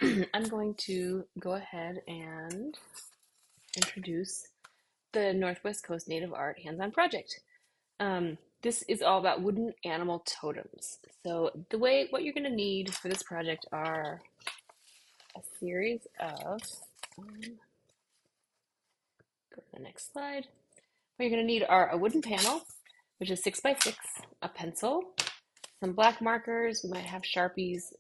I'm going to go ahead and introduce the Northwest Coast Native Art Hands-On Project. This is all about wooden animal totems. So what you're going to need for this project are a series of, go to the next slide. What you're going to need are a wooden panel, which is 6 by 6, a pencil, some black markers. We might have Sharpies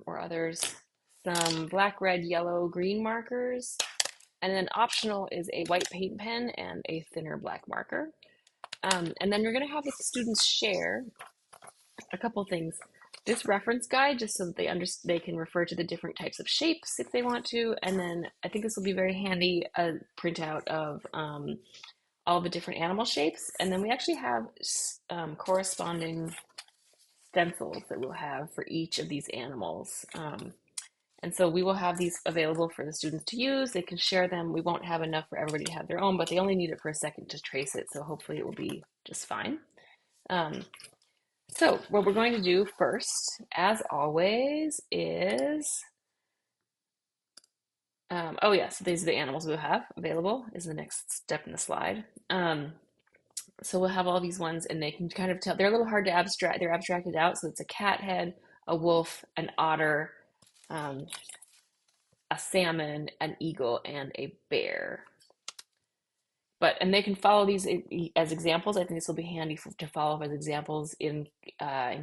or others, some black, red, yellow, green markers, and then optional is a white paint pen and a thinner black marker. And then you're going to have the students share a couple things. This reference guide, just so that they can refer to the different types of shapes if they want to. And then I think this will be very handy, a printout of all the different animal shapes. And then we actually have corresponding stencils that we'll have for each of these animals. And so we will have these available for the students to use. They can share them. We won't have enough for everybody to have their own, but they only need it for a second to trace it. So hopefully it will be just fine. So what we're going to do first, as always, is, oh yeah, so these are the animals we'll have available is the next step in the slide. So we'll have all these ones and they can kind of tell, they're a little hard to abstract, they're abstracted out. So it's a cat head, a wolf, an otter, um, a salmon, an eagle, and a bear. And they can follow these as examples. I think this will be handy to follow as examples in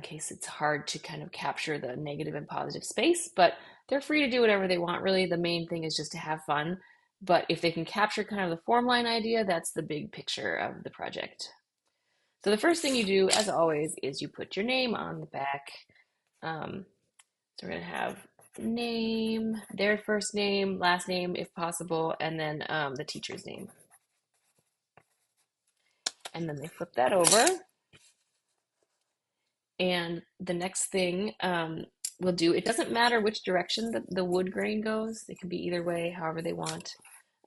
case it's hard to kind of capture the negative and positive space. But they're free to do whatever they want. Really, the main thing is just to have fun. But if they can capture kind of the form line idea, that's the big picture of the project. So the first thing you do, as always, is you put your name on the back. So we're going to have name, their first name, last name if possible, and then the teacher's name. And then they flip that over. And the next thing we'll do, it doesn't matter which direction the wood grain goes. It can be either way, however they want.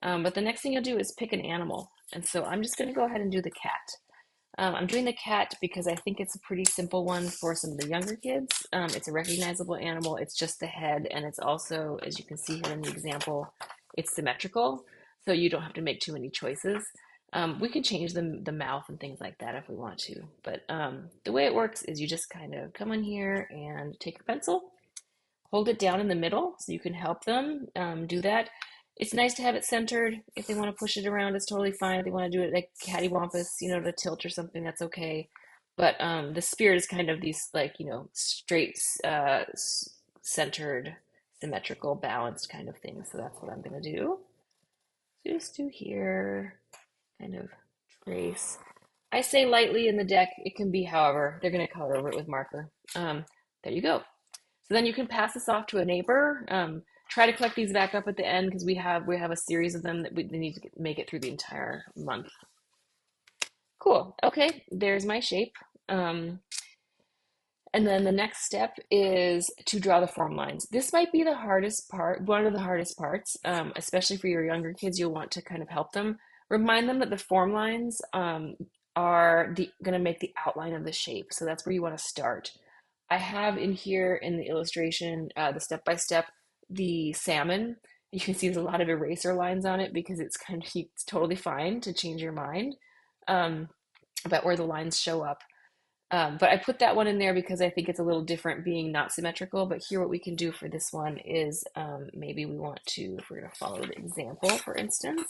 But the next thing you'll do is pick an animal. And so I'm just going to go ahead and do the cat. I'm doing the cat because I think it's a pretty simple one for some of the younger kids. It's a recognizable animal. It's just the head, and it's also, as you can see here in the example, it's symmetrical, so you don't have to make too many choices. We can change the mouth and things like that if we want to, but the way it works is you just kind of come in here and take your pencil, hold it down in the middle so you can help them do that. It's nice to have it centered. If they want to push it around, it's totally fine. If they want to do it like cattywampus, to tilt or something, that's okay. But the spirit is kind of these like, straight, centered, symmetrical, balanced kind of thing. So that's what I'm going to do. Just do here, kind of trace. I say lightly in the deck. It can be however. They're going to color over it with marker. There you go. So then you can pass this off to a neighbor. Try to collect these back up at the end because we have a series of them that they need to make it through the entire month. Cool. Okay, there's my shape. And then the next step is to draw the form lines. This might be the hardest part, one of the hardest parts, especially for your younger kids. You'll want to kind of help them. Remind them that the form lines are going to make the outline of the shape. So that's where you want to start. I have in here in the illustration, the step-by-step, the salmon. You can see there's a lot of eraser lines on it because it's totally fine to change your mind about where the lines show up. But I put that one in there because I think it's a little different being not symmetrical. But here what we can do for this one is maybe we want to, if we're going to follow the example, for instance,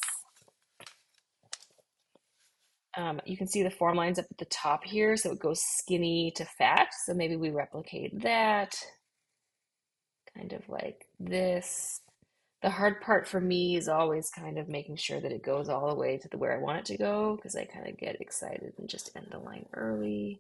you can see the form lines up at the top here. So it goes skinny to fat. So maybe we replicate that kind of like this. The hard part for me is always kind of making sure that it goes all the way to where I want it to go because I kind of get excited and just end the line early.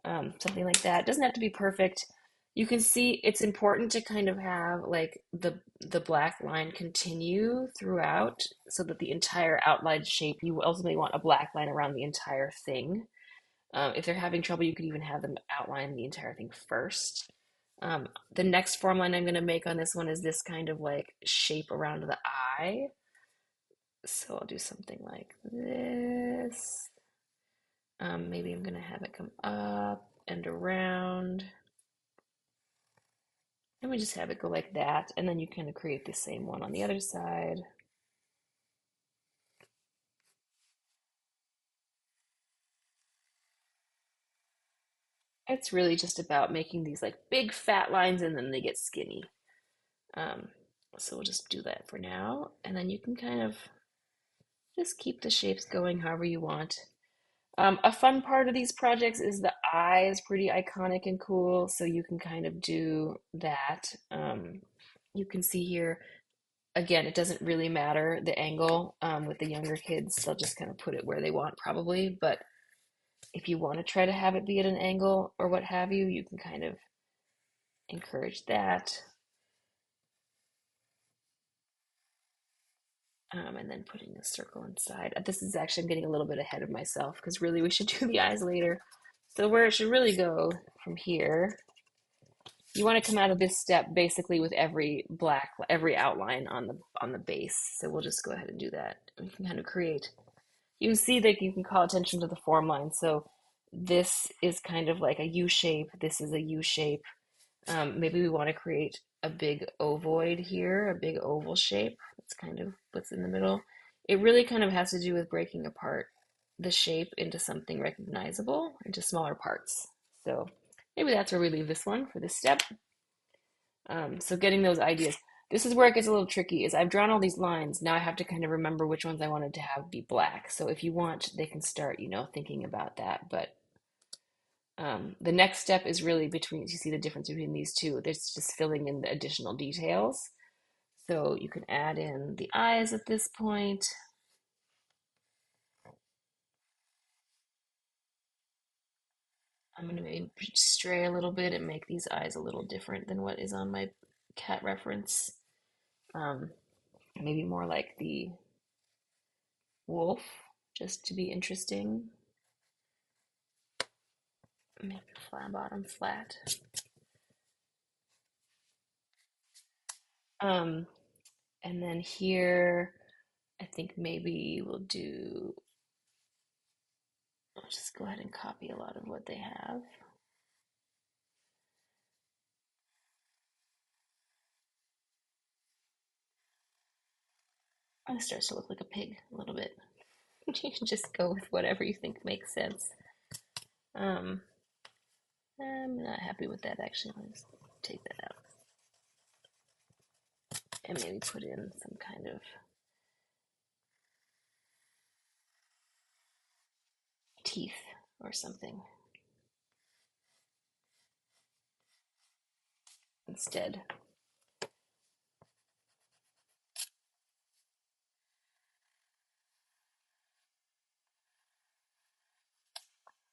Something like that. It doesn't have to be perfect. You can see it's important to kind of have like the black line continue throughout so that the entire outline shape, you ultimately want a black line around the entire thing. If they're having trouble, you could even have them outline the entire thing first. The next form line I'm going to make on this one is this kind of like shape around the eye. So I'll do something like this. Maybe I'm going to have it come up and around. And we just have it go like that, and then you kind of create the same one on the other side. It's really just about making these like big fat lines and then they get skinny. Um, so we'll just do that for now, and then you can kind of just keep the shapes going however you want. A fun part of these projects is the eye is pretty iconic and cool, so you can kind of do that. You can see here, again, it doesn't really matter the angle with the younger kids. They'll just kind of put it where they want probably, but if you want to try to have it be at an angle or what have you, you can kind of encourage that. And then putting a circle inside. This is actually, I'm getting a little bit ahead of myself because really we should do the eyes later. So where it should really go from here, you want to come out of this step basically with every outline on the base. So we'll just go ahead and do that. We can kind of create. You can see that you can call attention to the form line. So this is kind of like a U shape. This is a U shape. Maybe we want to create a big ovoid here, a big oval shape. That's kind of what's in the middle. It really kind of has to do with breaking apart the shape into something recognizable, into smaller parts. So maybe that's where we leave this one for this step. So getting those ideas. This is where it gets a little tricky is I've drawn all these lines. Now I have to kind of remember which ones I wanted to have be black. So if you want, they can start, thinking about that. But the next step is really between, you see the difference between these two. There's just filling in the additional details. So you can add in the eyes at this point. I'm going to maybe stray a little bit and make these eyes a little different than what is on my cat reference. Um, Maybe more like the wolf, just to be interesting. Make the flat bottom flat. Um, and then here, I think maybe we'll do, I'll just go ahead and copy a lot of what they have. It starts to look like a pig a little bit. You can just go with whatever you think makes sense. Um, I'm not happy with that actually. Let's take that out and maybe put in some kind of teeth or something instead.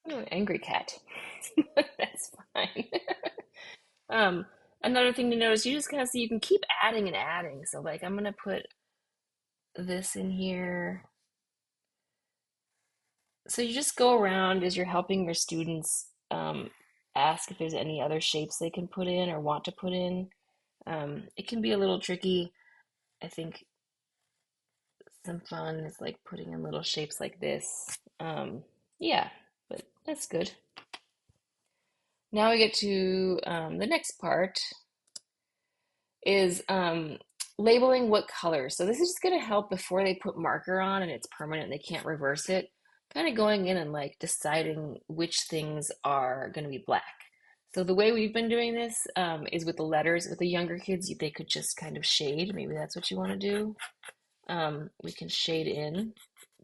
Oh, angry cat. That's fine. um, Another thing to notice, you just kind of see you can keep adding and adding. So like I'm gonna put this in here. So you just go around as you're helping your students ask if there's any other shapes they can put in or want to put in. It can be a little tricky. I think some fun is like putting in little shapes like this. Yeah, but that's good. Now we get to the next part is labeling what colors. So this is just going to help before they put marker on and it's permanent and they can't reverse it. Kind of going in and like deciding which things are going to be black. So the way we've been doing this is with the letters. With the younger kids, they could just kind of shade. Maybe that's what you want to do. We can shade in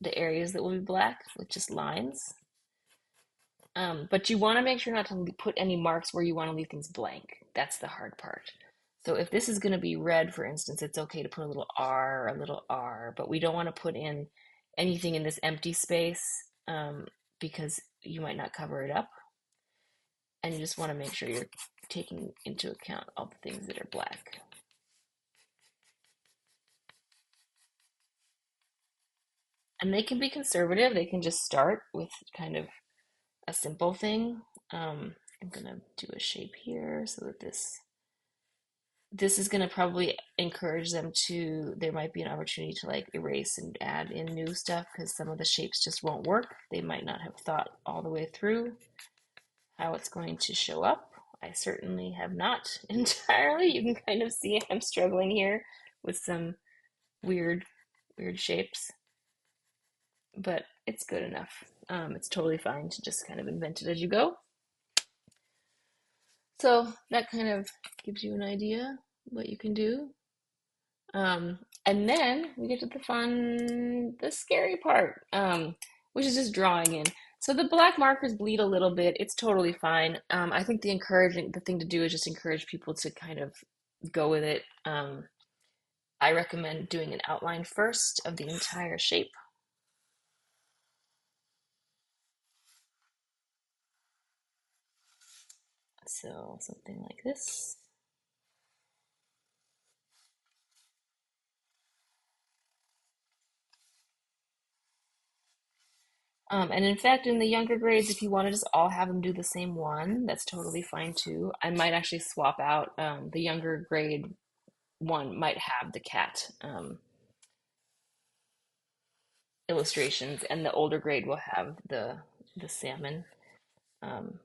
the areas that will be black with just lines. But you want to make sure not to put any marks where you want to leave things blank. That's the hard part. So if this is going to be red, for instance, it's okay to put a little R, a little R, but we don't want to put in anything in this empty space because you might not cover it up. And you just want to make sure you're taking into account all the things that are black. And they can be conservative. They can just start with kind of a simple thing. I'm gonna do a shape here so that this is gonna probably encourage them to, there might be an opportunity to like erase and add in new stuff because some of the shapes just won't work. They might not have thought all the way through how it's going to show up I certainly have not entirely. You can kind of see I'm struggling here with some weird, weird shapes, but it's good enough. It's totally fine to just kind of invent it as you go. So that kind of gives you an idea what you can do. And then we get to the fun, the scary part, which is just drawing in. So the black markers bleed a little bit. It's totally fine. I think the thing to do is just encourage people to kind of go with it. I recommend doing an outline first of the entire shape. So something like this. And in fact, in the younger grades, if you want to just all have them do the same one, that's totally fine too. I might actually swap out the younger grade one might have the cat illustrations, and the older grade will have the salmon, um,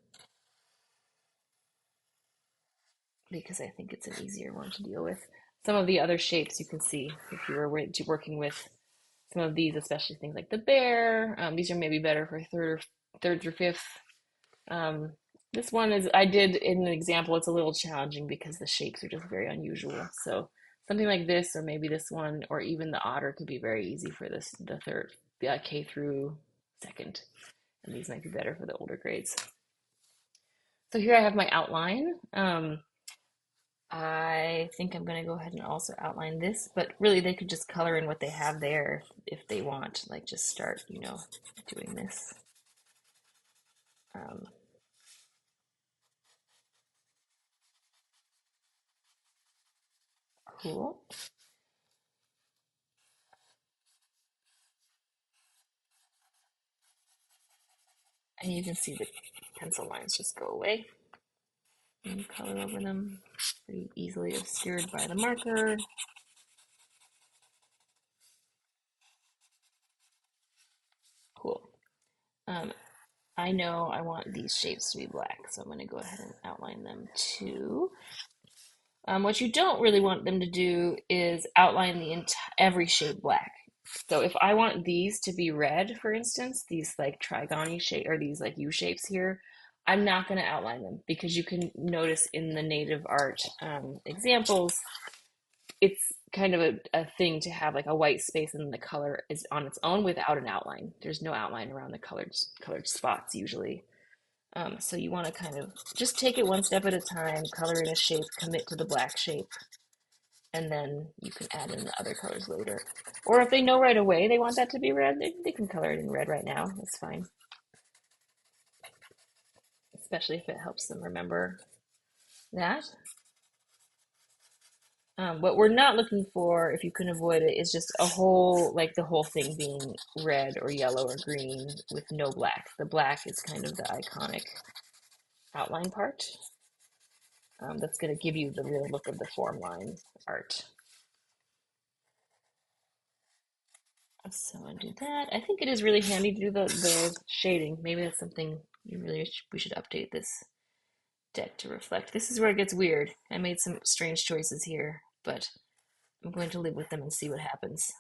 because I think it's an easier one to deal with. Some of the other shapes you can see if you were working with some of these, especially things like the bear. These are maybe better for third through fifth. Um, this one is, I did in an example, it's a little challenging because the shapes are just very unusual. So something like this, or maybe this one, or even the otter could be very easy for the third, K through second. And these might be better for the older grades. So here I have my outline. I think I'm going to go ahead and also outline this, but really they could just color in what they have there if they want, like just start, doing this. Um, cool. And you can see the pencil lines just go away and you color over them, pretty easily obscured by the marker. Cool. Um, I know I want these shapes to be black, so I'm going to go ahead and outline them too. What you don't really want them to do is outline every shape black. So if I want these to be red, for instance, these like trigony shape or these like U shapes here, I'm not going to outline them because you can notice in the native art examples, it's kind of a thing to have like a white space and the color is on its own without an outline. There's no outline around the colored spots usually. So you want to kind of just take it one step at a time, color in a shape, commit to the black shape, and then you can add in the other colors later. Or if they know right away they want that to be red, they can color it in red right now. That's fine. Especially if it helps them remember that. What we're not looking for, if you can avoid it, is just like the whole thing being red or yellow or green with no black. The black is kind of the iconic outline part. That's going to give you the real look of the form line art. So I do that. I think it is really handy to do the shading. Maybe that's something we should update this deck to reflect. This is where it gets weird. I made some strange choices here, but I'm going to live with them and see what happens.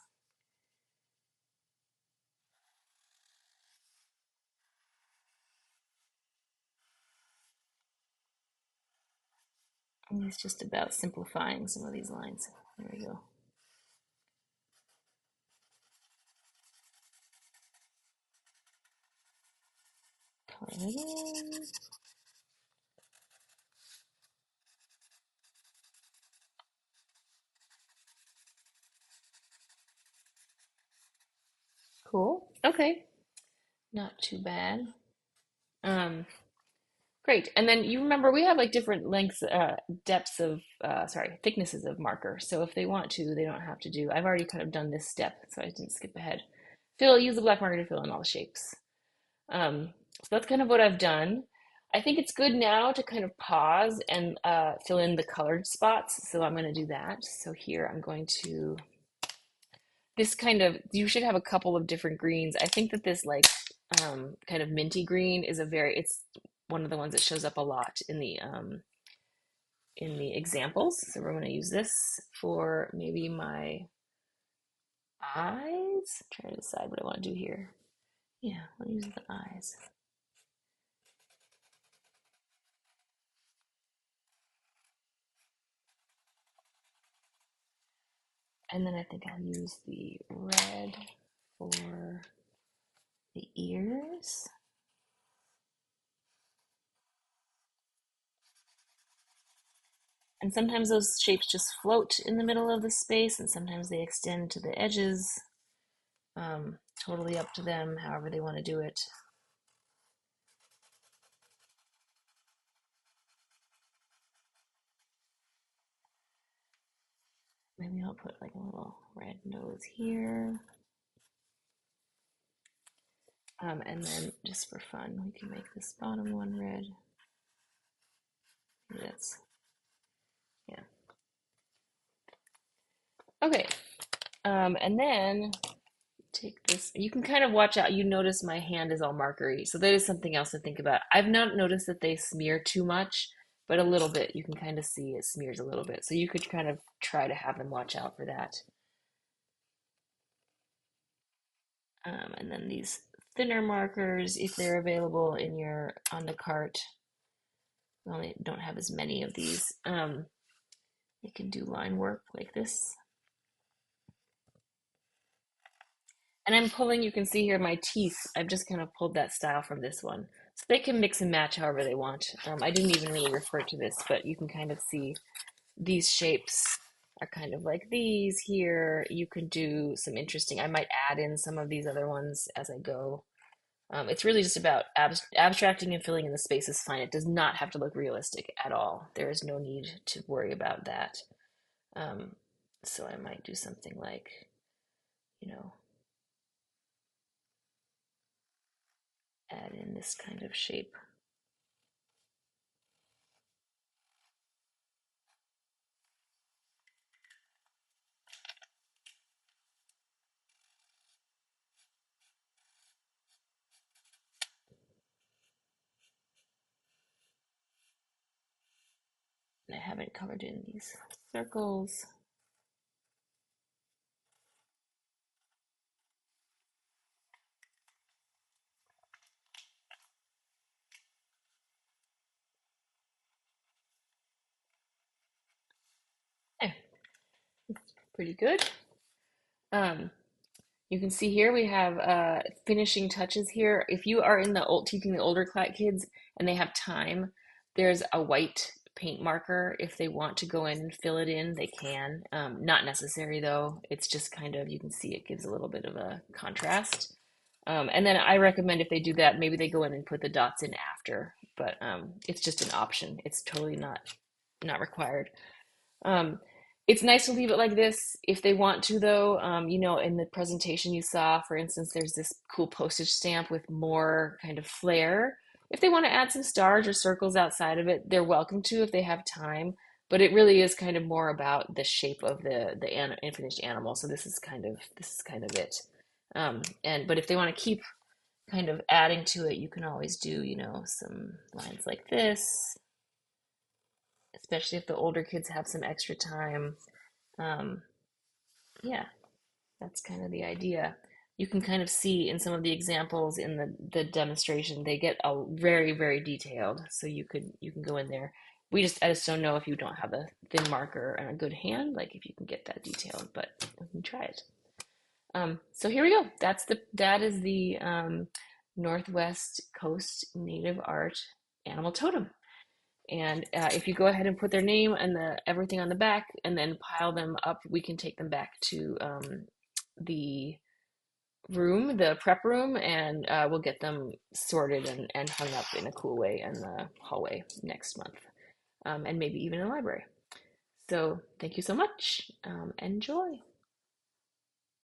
And it's just about simplifying some of these lines. There we go. Color it in. Cool. Okay. Not too bad. Um, Great. And then you remember we have like different lengths, thicknesses of marker. So if they want to, they don't have to do. I've already kind of done this step, so I didn't skip ahead. Use the black marker to fill in all the shapes. So that's kind of what I've done. I think it's good now to kind of pause and fill in the colored spots. So I'm going to do that. So here I'm going to, you should have a couple of different greens. I think that this like kind of minty green is it's one of the ones that shows up a lot in the examples. So we're going to use this for maybe my eyes. I'm trying to decide what I want to do here. Yeah, I want to use the eyes. And then I think I'll use the red for the ears. And sometimes those shapes just float in the middle of the space, and sometimes they extend to the edges. Totally up to them, however they want to do it. Maybe I'll put like a little red nose here. And then just for fun, we can make this bottom one red. That's, yeah. Okay. And then take this. You can kind of watch out. You notice my hand is all markery. So that is something else to think about. I've not noticed that they smear too much, but a little bit. You can kind of see it smears a little bit. So you could kind of try to have them watch out for that. And then these thinner markers, if they're available in your on the cart. We only don't have as many of these. You can do line work like this. And I'm pulling, you can see here my teeth. I've just kind of pulled that style from this one. So they can mix and match however they want. I didn't even really refer to this, but you can kind of see these shapes are kind of like these here. You can do some interesting, I might add in some of these other ones as I go. It's really just about abstracting and filling in the space is fine. It does not have to look realistic at all. There is no need to worry about that. So I might do something like, you know, add in this kind of shape. And I haven't covered in these circles. There, pretty good. You can see here we have finishing touches here. If you are in the teaching the older kids and they have time, there's a white paint marker. If they want to go in and fill it in, they can. Not necessary though. It's just kind of, you can see it gives a little bit of a contrast. And then I recommend if they do that, maybe they go in and put the dots in after, but it's just an option. It's totally not required. Um, it's nice to leave it like this if they want to, though. You know, in the presentation you saw, for instance, there's this cool postage stamp with more kind of flair. If they want to add some stars or circles outside of it, they're welcome to if they have time. But it really is kind of more about the shape of the finished animal. So this is kind of it. But if they want to keep kind of adding to it, you can always do, you know, some lines like this, especially if the older kids have some extra time. Um, yeah, that's kind of the idea. You can kind of see in some of the examples in the demonstration, they get a very, very detailed. So you can go in there. I just don't know if you don't have a thin marker and a good hand, like if you can get that detailed, but you can try it. So here we go. That is the Northwest Coast Native Art Animal Totem. And if you go ahead and put their name and everything on the back and then pile them up, we can take them back to the the prep room, and we'll get them sorted and hung up in a cool way in the hallway next month, and maybe even in the library. So thank you so much. Enjoy.